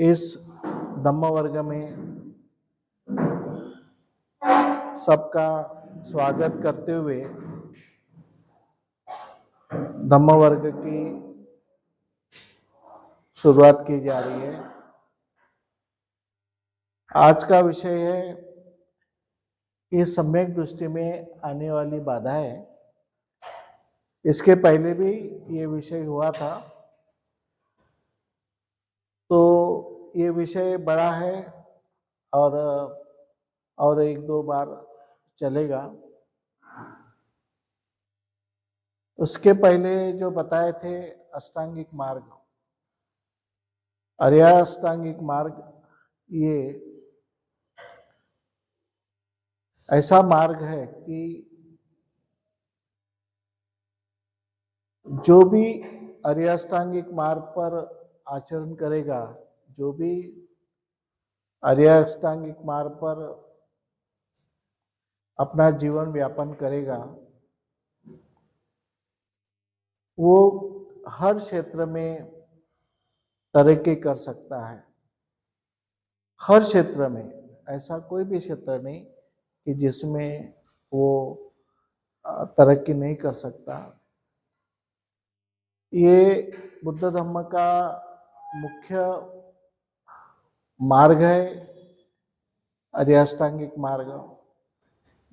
इस धम्म वर्ग में सबका स्वागत करते हुए धम्म वर्ग की शुरुआत की जा रही है। आज का विषय है कि सम्यक दृष्टि में आने वाली बाधाएं। इसके पहले भी ये विषय हुआ था, तो ये विषय बड़ा है और एक दो बार चलेगा। उसके पहले जो बताए थे अष्टांगिक मार्ग, आर्य अष्टांगिक मार्ग, ये ऐसा मार्ग है कि जो भी आर्य अष्टांगिक मार्ग पर आचरण करेगा, जो भी आर्य अष्टांगिक मार्ग पर अपना जीवन व्यापन करेगा, वो हर क्षेत्र में तरक्की कर सकता है। हर क्षेत्र में, ऐसा कोई भी क्षेत्र नहीं कि जिसमें वो तरक्की नहीं कर सकता। ये बुद्ध धम्म का मुख्य मार्ग है, आर्य अष्टांगिक मार्ग।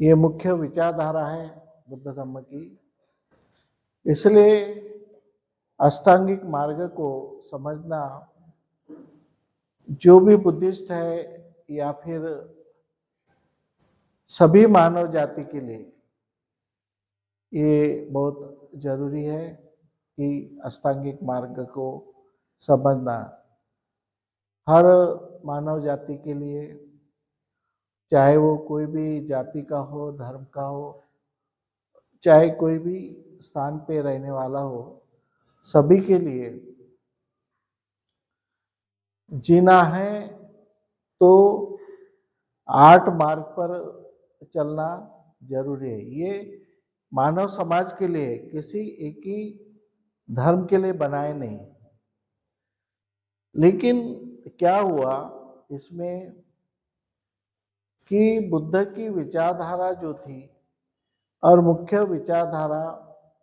ये मुख्य विचारधारा है बुद्ध धम्म की। इसलिए अष्टांगिक मार्ग को समझना जो भी बुद्धिस्ट है या फिर सभी मानव जाति के लिए ये बहुत जरूरी है कि अष्टांगिक मार्ग को समझना हर मानव जाति के लिए, चाहे वो कोई भी जाति का हो, धर्म का हो, चाहे कोई भी स्थान पे रहने वाला हो, सभी के लिए जीना है तो 8 मार्ग पर चलना जरूरी है। ये मानव समाज के लिए, किसी एक ही धर्म के लिए बनाए नहीं। लेकिन क्या हुआ इसमें कि बुद्ध की विचारधारा जो थी और मुख्य विचारधारा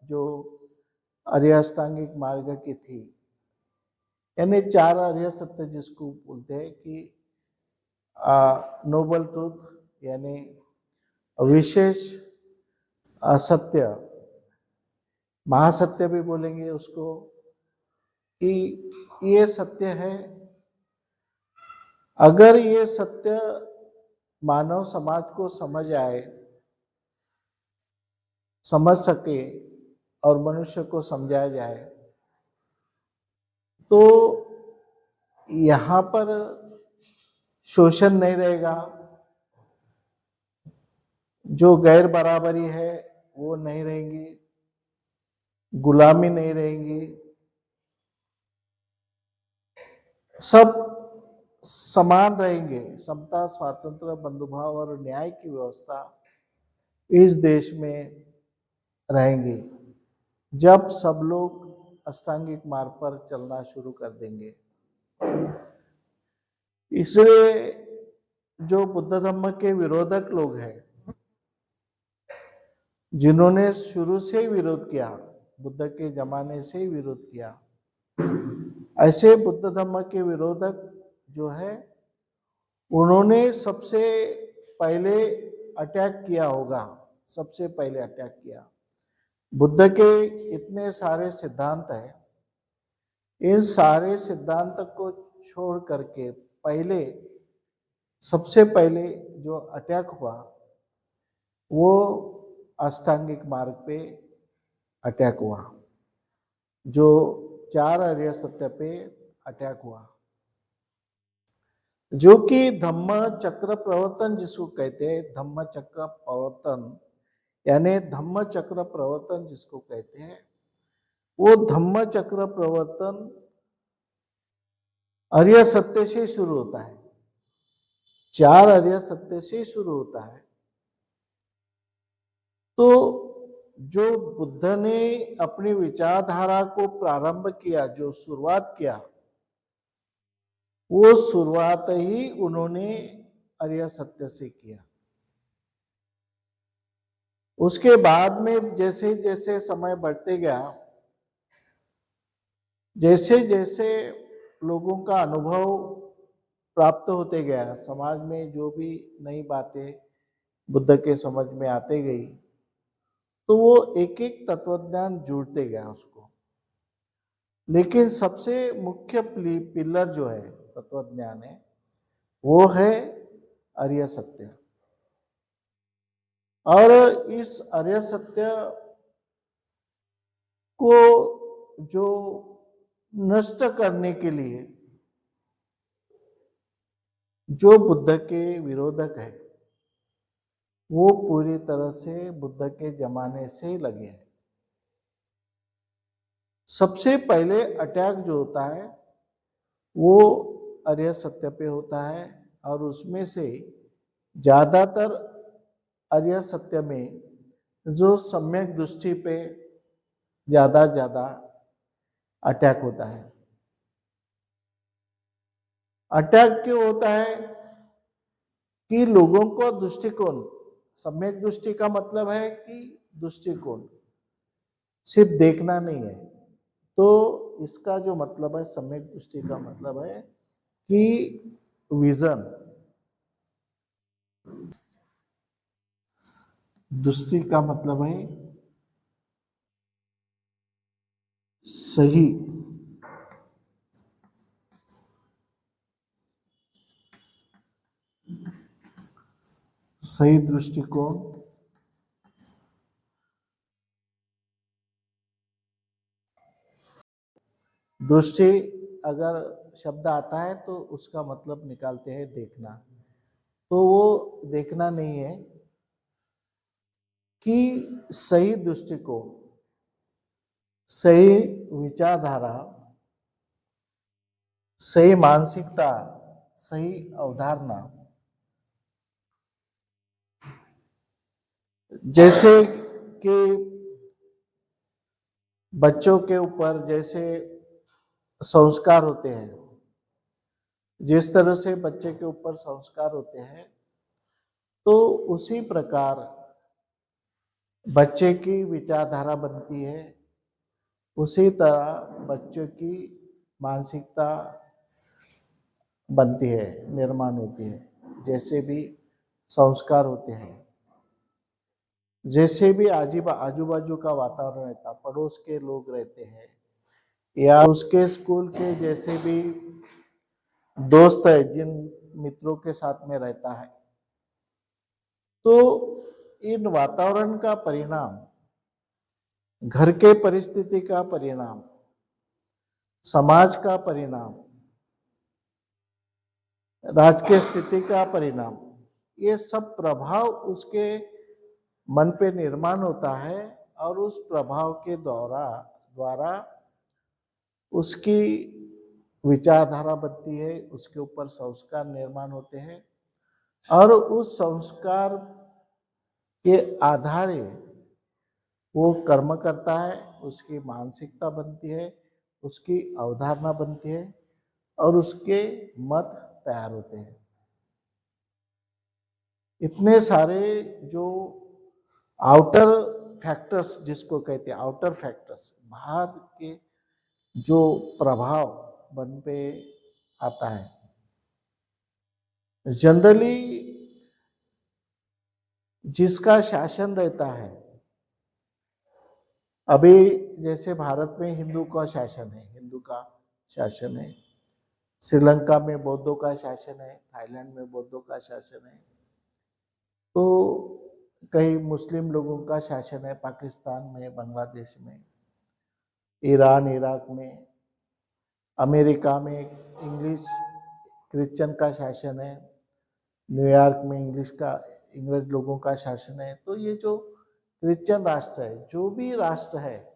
जो आर्य अष्टांगिक मार्ग की थी, यानी 4 आर्य सत्य जिसको बोलते हैं कि नोबल ट्रूथ, यानी विशेष सत्य, महासत्य भी बोलेंगे उसको, कि ये सत्य है। अगर ये सत्य मानव समाज को समझ सके और मनुष्य को समझाया जाए, तो यहाँ पर शोषण नहीं रहेगा, जो गैर बराबरी है वो नहीं रहेंगी, गुलामी नहीं रहेंगी, सब समान रहेंगे। समता, स्वातंत्र, बंधुभाव और न्याय की व्यवस्था इस देश में रहेंगी जब सब लोग अष्टांगिक मार्ग पर चलना शुरू कर देंगे। इसलिए जो बुद्ध धम्म के विरोधक लोग हैं, जिन्होंने शुरू से ही विरोध किया, बुद्ध के जमाने से ही विरोध किया, ऐसे बुद्ध धम्म के विरोधक जो है, उन्होंने सबसे पहले अटैक किया होगा, सबसे पहले अटैक किया। बुद्ध के इतने सारे सिद्धांत हैं, इन सारे सिद्धांत को छोड़ करके सबसे पहले जो अटैक हुआ वो अष्टांगिक मार्ग पे अटैक हुआ, जो 4 आर्य सत्य पे अटैक हुआ, जो कि धम्म चक्र प्रवर्तन जिसको कहते हैं। धम्म चक्र प्रवर्तन यानी धम्म चक्र प्रवर्तन जिसको कहते हैं, वो धम्म चक्र प्रवर्तन आर्य सत्य से शुरू होता है, 4 आर्य सत्य से शुरू होता है। तो जो बुद्ध ने अपनी विचारधारा को प्रारंभ किया, जो शुरुआत किया, वो शुरुआत ही उन्होंने आर्य सत्य से किया। उसके बाद में जैसे जैसे समय बढ़ते गया, जैसे जैसे लोगों का अनुभव प्राप्त होते गया, समाज में जो भी नई बातें बुद्ध के समझ में आते गई, तो वो एक एक तत्वज्ञान जुड़ते गया उसको। लेकिन सबसे मुख्य पिलर जो है तत्वज्ञान है, वो है आर्य सत्य। और इस आर्य सत्य को जो नष्ट करने के लिए जो बुद्ध के विरोधक है, वो पूरी तरह से बुद्ध के जमाने से ही लगे हैं। सबसे पहले अटैक जो होता है वो आर्य सत्य पे होता है, और उसमें से ज्यादातर आर्य सत्य में जो सम्यक दृष्टि पे ज्यादा अटैक होता है। अटैक क्यों होता है कि लोगों को दृष्टिकोण, सम्यक दृष्टि का मतलब है कि दृष्टिकोण सिर्फ देखना नहीं है। तो इसका जो मतलब है, सम्यक दृष्टि का मतलब है कि विजन, दृष्टि का मतलब है सही सही दृष्टिकोण, दृष्टि अगर शब्द आता है तो उसका मतलब निकालते हैं देखना। तो वो देखना नहीं है कि सही दृष्टिकोण, सही विचारधारा, सही मानसिकता, सही अवधारणा, जैसे कि बच्चों के ऊपर जैसे संस्कार होते हैं, जिस तरह से बच्चे के ऊपर संस्कार होते हैं, तो उसी प्रकार बच्चे की विचारधारा बनती है, उसी तरह बच्चों की मानसिकता बनती है, निर्माण होती है। जैसे भी संस्कार होते हैं, जैसे भी आजू बाजू का वातावरण रहता, पड़ोस के लोग रहते हैं, या उसके स्कूल के जैसे भी दोस्त है जिन मित्रों के साथ में रहता है, तो इन वातावरण का परिणाम, घर के परिस्थिति का परिणाम, समाज का परिणाम, राजकीय स्थिति का परिणाम, ये सब प्रभाव उसके मन पे निर्माण होता है, और उस प्रभाव के द्वारा उसकी विचारधारा बनती है, उसके ऊपर संस्कार निर्माण होते हैं, और उस संस्कार के आधारे वो कर्म करता है, उसकी मानसिकता बनती है, उसकी अवधारणा बनती है, और उसके मत तैयार होते हैं। इतने सारे जो आउटर फैक्टर्स, जिसको कहते हैं आउटर फैक्टर्स, बाहर के जो प्रभाव मन पे आता है, जनरली जिसका शासन रहता है, अभी जैसे भारत में हिंदू का शासन है, हिंदू का शासन है, श्रीलंका में बौद्धों का शासन है, थाईलैंड में बौद्धों का शासन है, तो कई मुस्लिम लोगों का शासन है, पाकिस्तान में, बांग्लादेश में, ईरान, इराक में, अमेरिका में इंग्लिश क्रिश्चियन का शासन है, न्यूयॉर्क में इंग्रज लोगों का शासन है। तो ये जो क्रिश्चियन राष्ट्र है, जो भी राष्ट्र है,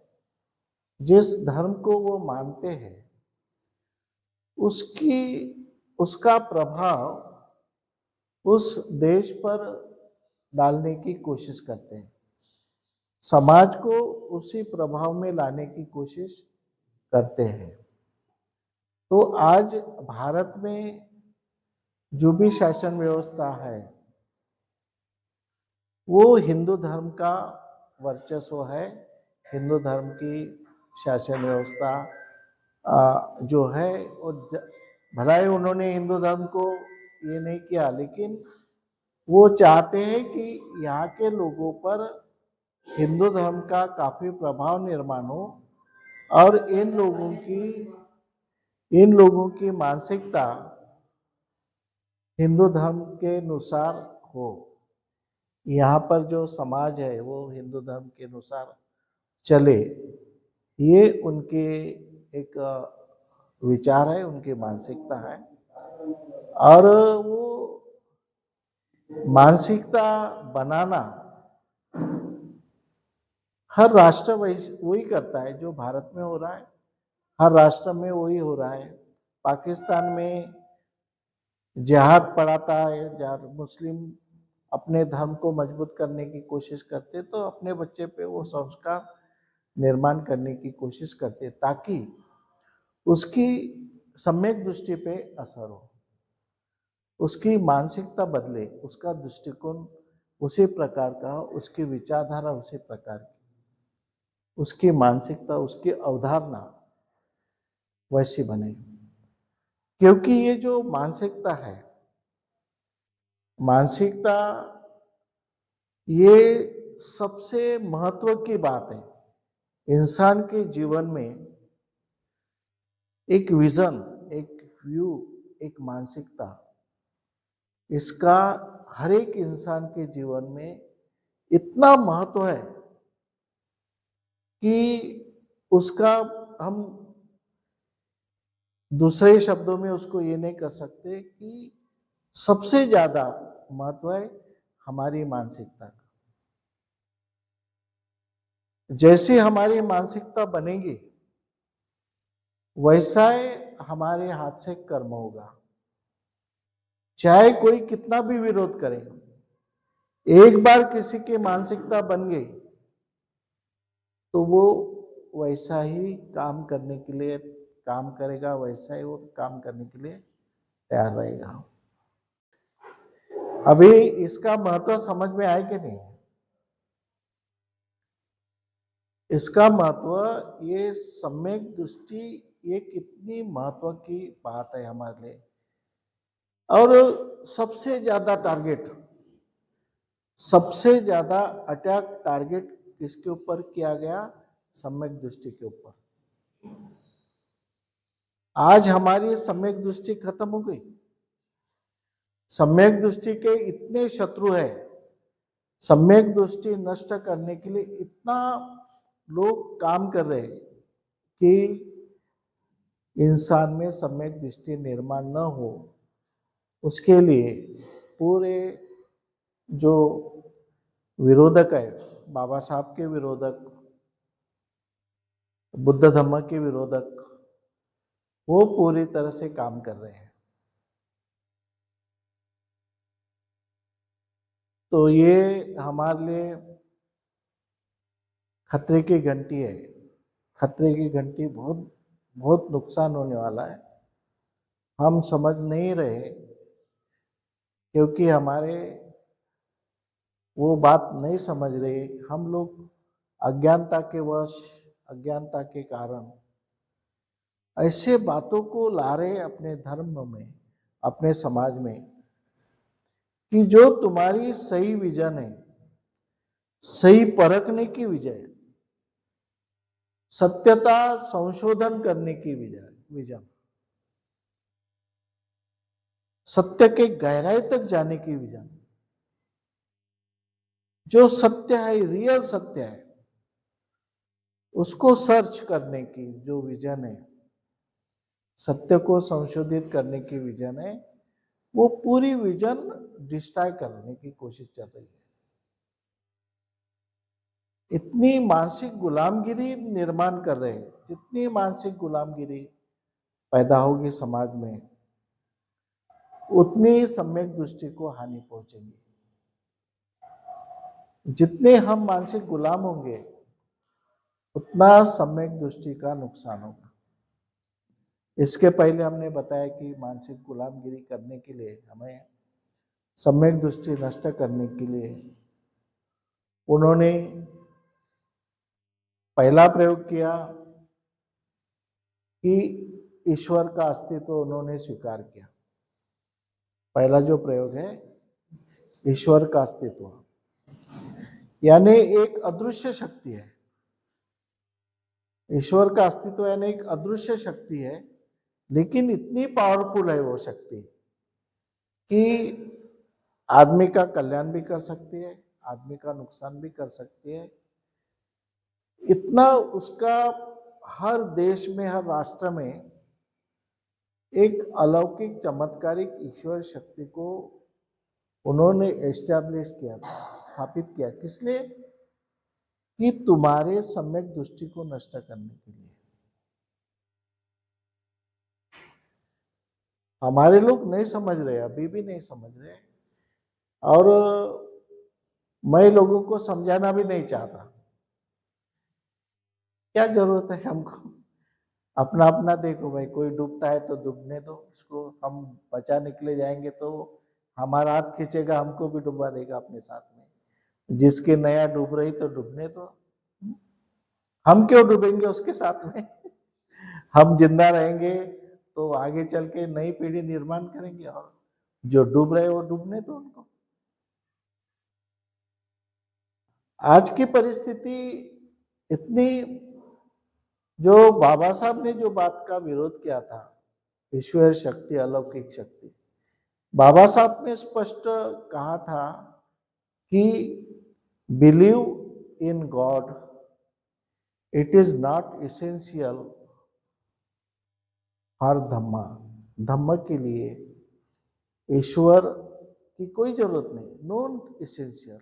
जिस धर्म को वो मानते हैं, उसका प्रभाव उस देश पर डालने की कोशिश करते हैं, समाज को उसी प्रभाव में लाने की कोशिश करते हैं। तो आज भारत में जो भी शासन व्यवस्था है वो हिंदू धर्म का वर्चस्व है। हिंदू धर्म की शासन व्यवस्था जो है वो भला ही उन्होंने हिंदू धर्म को ये नहीं किया, लेकिन वो चाहते हैं कि यहाँ के लोगों पर हिंदू धर्म का काफी प्रभाव निर्माण हो और इन लोगों की मानसिकता हिंदू धर्म के अनुसार हो। यहाँ पर जो समाज है वो हिंदू धर्म के अनुसार चले, ये उनके एक विचार है, उनकी मानसिकता है। और वो मानसिकता बनाना हर राष्ट्र वही करता है जो भारत में हो रहा है, हर राष्ट्र में वही हो रहा है। पाकिस्तान में जिहाद पढ़ाता है, जहाँ मुस्लिम अपने धर्म को मजबूत करने की कोशिश करते, तो अपने बच्चे पे वो संस्कार निर्माण करने की कोशिश करते ताकि उसकी सम्यक दृष्टि पे असर हो, उसकी मानसिकता बदले, उसका दृष्टिकोण उसी प्रकार का हो, उसकी विचारधारा उसी प्रकार की, उसकी मानसिकता, उसकी अवधारणा वैसी बने। क्योंकि ये जो मानसिकता है, मानसिकता ये सबसे महत्व की बात है। इंसान के जीवन में एक विजन, एक व्यू, एक मानसिकता, इसका हर एक इंसान के जीवन में इतना महत्व है कि उसका हम दूसरे शब्दों में उसको ये नहीं कर सकते कि सबसे ज्यादा महत्व है हमारी मानसिकता का। जैसी हमारी मानसिकता बनेगी वैसा ही हमारे हाथ से कर्म होगा। चाहे कोई कितना भी विरोध करे, एक बार किसी की मानसिकता बन गई तो वो वैसा ही काम करने के लिए काम करेगा, वैसा ही वो काम करने के लिए तैयार रहेगा। अभी इसका महत्व समझ में आया कि नहीं? इसका महत्व, ये सम्यक दृष्टि, ये कितनी महत्व की बात है हमारे लिए। और सबसे ज्यादा अटैक टारगेट किसके ऊपर किया गया? सम्यक दृष्टि के ऊपर। आज हमारी सम्यक दृष्टि खत्म हो गई। सम्यक दृष्टि के इतने शत्रु है, सम्यक दृष्टि नष्ट करने के लिए इतना लोग काम कर रहे हैं कि इंसान में सम्यक दृष्टि निर्माण न हो, उसके लिए पूरे जो विरोधक है, बाबा साहब के विरोधक, बुद्ध धम्म के विरोधक, वो पूरी तरह से काम कर रहे हैं। तो ये हमारे लिए खतरे की घंटी है। खतरे की घंटी, बहुत बहुत नुकसान होने वाला है। हम समझ नहीं रहे क्योंकि हमारे वो बात नहीं समझ रहे। हम लोग अज्ञानता के कारण ऐसे बातों को ला रहे अपने धर्म में, अपने समाज में, कि जो तुम्हारी सही विजन है, सही परखने की विजय, सत्यता संशोधन करने की विजन, सत्य के गहराई तक जाने की विजन, जो सत्य है, रियल सत्य है, उसको सर्च करने की जो विजन है, सत्य को संशोधित करने की विजन है, वो पूरी विजन डिस्ट्रॉय करने की कोशिश चल रही है। इतनी मानसिक गुलामगिरी निर्माण कर रहे हैं, जितनी मानसिक गुलामगिरी पैदा होगी समाज में, उतनी सम्यक दृष्टि को हानि पहुंचेगी। जितने हम मानसिक गुलाम होंगे उतना सम्यक दृष्टि का नुकसान होगा। इसके पहले हमने बताया कि मानसिक गुलामगिरी करने के लिए, हमें सम्यक दृष्टि नष्ट करने के लिए उन्होंने पहला प्रयोग किया कि ईश्वर का अस्तित्व उन्होंने स्वीकार किया। पहला जो प्रयोग है ईश्वर का अस्तित्व, यानी एक अदृश्य शक्ति है। ईश्वर का अस्तित्व यानी एक अदृश्य शक्ति है, लेकिन इतनी पावरफुल है वो शक्ति कि आदमी का कल्याण भी कर सकती है, आदमी का नुकसान भी कर सकती है। इतना उसका हर देश में, हर राष्ट्र में एक अलौकिक चमत्कारिक ईश्वर शक्ति को उन्होंने एस्टैब्लिश किया, स्थापित किया। किस लिए? कि तुम्हारे सम्यक दृष्टि को नष्ट करने के लिए। हमारे लोग नहीं समझ रहे, अभी भी नहीं समझ रहे, और मैं लोगों को समझाना भी नहीं चाहता। क्या जरूरत है हमको? अपना अपना देखो भाई, कोई डूबता है तो डूबने दो उसको, हम बचा निकले जाएंगे तो हमारा हाथ खींचेगा, हमको भी डुबा देगा अपने साथ में। जिसके नया डूब रही तो डूबने दो, हम क्यों डूबेंगे उसके साथ में? हम जिंदा रहेंगे तो आगे चल के नई पीढ़ी निर्माण करेंगे, और जो डूब रहे वो डूबने दो उनको। आज की परिस्थिति इतनी, जो बाबा साहब ने जो बात का विरोध किया था, ईश्वर शक्ति, अलौकिक शक्ति, बाबा साहब ने स्पष्ट कहा था कि believe in God, it is not essential for Dhamma. Dhamma के लिए ईश्वर की कोई जरूरत नहीं, नॉन एसेंशियल।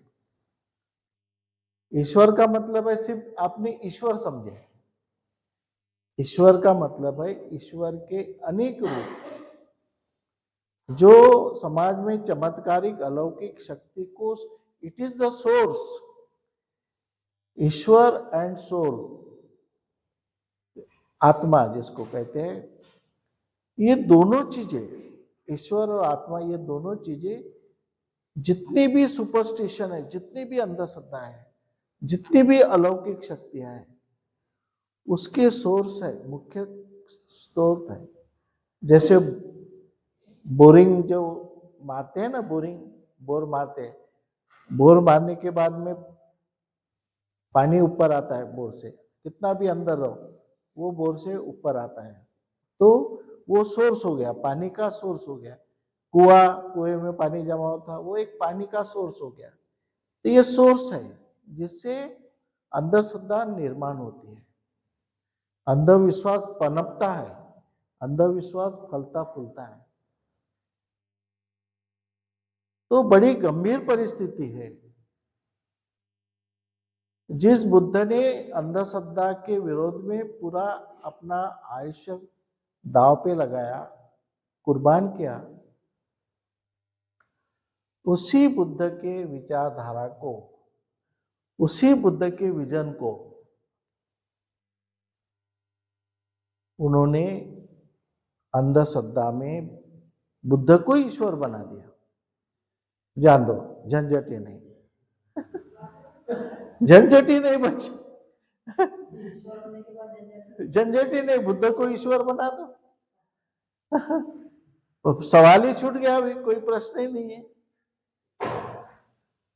ईश्वर का मतलब है सिर्फ आपने ईश्वर समझे। ईश्वर का मतलब है ईश्वर के अनेक रूप, जो समाज में चमत्कारिक अलौकिक शक्ति को, इट इज द सोर्स। ईश्वर एंड सोल, आत्मा जिसको कहते हैं, ये दोनों चीजें, ईश्वर और आत्मा, ये दोनों चीजें, जितनी भी सुपरस्टिशन है, जितनी भी अंधश्रद्धा है, जितनी भी अलौकिक शक्तियां हैं, उसके सोर्स है, मुख्य स्रोत है। जैसे बोरिंग जो मारते हैं ना, बोर मारते हैं, बोर मारने के बाद में पानी ऊपर आता है बोर से, कितना भी अंदर रहो वो बोर से ऊपर आता है, तो वो सोर्स हो गया, पानी का सोर्स हो गया। कुएं में पानी जमा होता, वो एक पानी का सोर्स हो गया। तो ये सोर्स है जिससे अंधश्रद्धा निर्माण होती है, अंधविश्वास पनपता है, अंधविश्वास फलता फूलता है। तो बड़ी गंभीर परिस्थिति है। जिस बुद्ध ने अंधश्रद्धा के विरोध में पूरा अपना आयुष्य दांव पे लगाया, कुर्बान किया, उसी बुद्ध के विचारधारा को, उसी बुद्ध के विजन को उन्होंने अंधश्रद्धा में बुद्ध को ईश्वर बना दिया। जान दो, झंझट ही नहीं, झंझट ही नहीं बची, झंझट ही नहीं, बुद्ध को ईश्वर बना दो, सवाल ही छूट गया, अभी कोई प्रश्न ही नहीं है।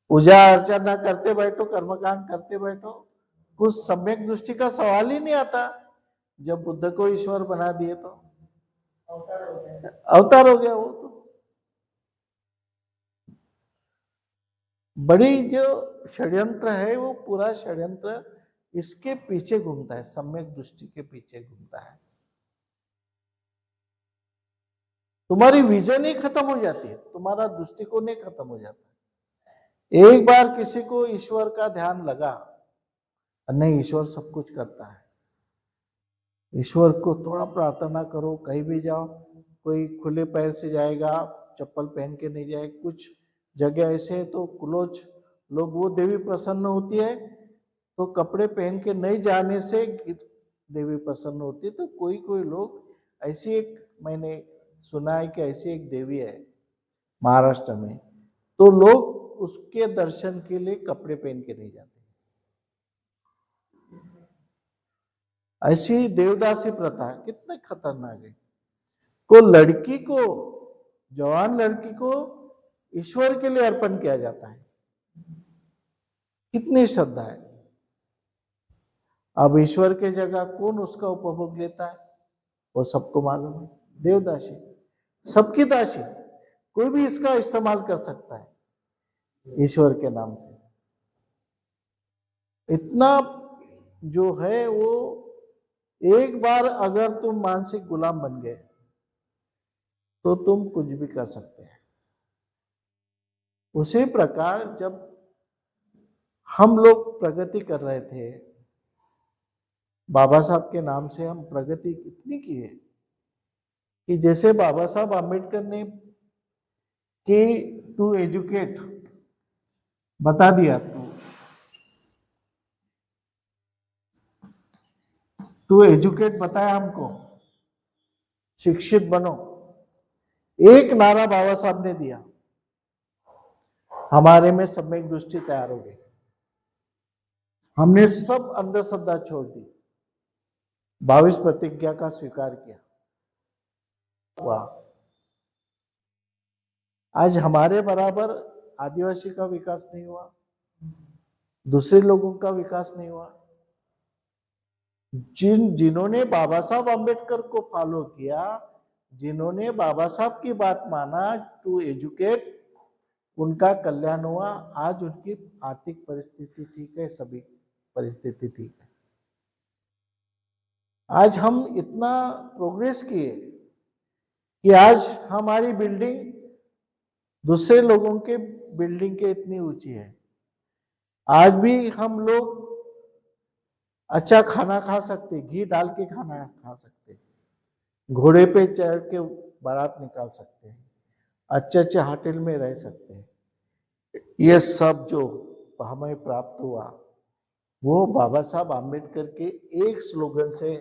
पूजा अर्चना करते बैठो, कर्मकांड करते बैठो, कुछ सम्यक दृष्टि का सवाल ही नहीं आता। जब बुद्ध को ईश्वर बना दिए तो अवतार हो गया वो। तो बड़ी जो षड्यंत्र है, वो पूरा षड्यंत्र इसके पीछे घूमता है, सम्यक दृष्टि के पीछे घूमता है। तुम्हारी विजन ही खत्म हो जाती है, तुम्हारा दृष्टिकोण ही खत्म हो जाता है। एक बार किसी को ईश्वर का ध्यान लगा, नहीं ईश्वर सब कुछ करता है, ईश्वर को थोड़ा प्रार्थना करो, कहीं भी जाओ, कोई खुले पैर से जाएगा, चप्पल पहन के नहीं जाए, कुछ जगह ऐसे है तो क्लोज लोग, वो देवी प्रसन्न होती है, तो कपड़े पहन के नहीं जाने से देवी प्रसन्न होती है। तो कोई कोई लोग ऐसी एक मैंने सुना है कि ऐसी एक देवी है महाराष्ट्र में, तो लोग उसके दर्शन के लिए कपड़े पहन के नहीं जाते। ऐसी देवदासी प्रथा कितने खतरनाक है। लड़की को, जवान लड़की को ईश्वर के लिए अर्पण किया जाता है। कितनी श्रद्धा है। अब ईश्वर के जगह कौन उसका उपभोग लेता है वो सबको मालूम है। देवदासी, सबकी दासी, कोई भी इसका इस्तेमाल कर सकता है ईश्वर के नाम से। इतना जो है वो, एक बार अगर तुम मानसिक गुलाम बन गए तो तुम कुछ भी कर सकते हैं। उसी प्रकार जब हम लोग प्रगति कर रहे थे, बाबा साहब के नाम से हम प्रगति इतनी की है कि जैसे बाबा साहब आम्बेडकर ने कि टू एजुकेट बता दिया, टू एजुकेट बताया हमको, शिक्षित बनो, एक नारा बाबा साहब ने दिया, हमारे में सम्यक दृष्टि तैयार हो गई। हमने सब अंधश्रद्धा छोड़ दी, 22 प्रतिज्ञा का स्वीकार किया। वाह, आज हमारे बराबर आदिवासी का विकास नहीं हुआ, दूसरे लोगों का विकास नहीं हुआ। जिन्होंने बाबा साहब आम्बेडकर को फॉलो किया, जिन्होंने बाबा साहब की बात माना टू एजुकेट, उनका कल्याण हुआ। आज उनकी आर्थिक परिस्थिति ठीक है, सभी परिस्थिति ठीक है। आज हम इतना प्रोग्रेस किए कि आज हमारी बिल्डिंग दूसरे लोगों के बिल्डिंग के इतनी ऊंची है। आज भी हम लोग अच्छा खाना खा सकते, घी डाल के खाना खा सकते, घोड़े पे चढ़ के बारात निकाल सकते हैं, अच्छे अच्छे होटल में रह सकते हैं। ये सब जो हमें प्राप्त हुआ वो बाबा साहब आम्बेडकर के एक स्लोगन से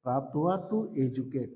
प्राप्त हुआ, टू एजुकेट।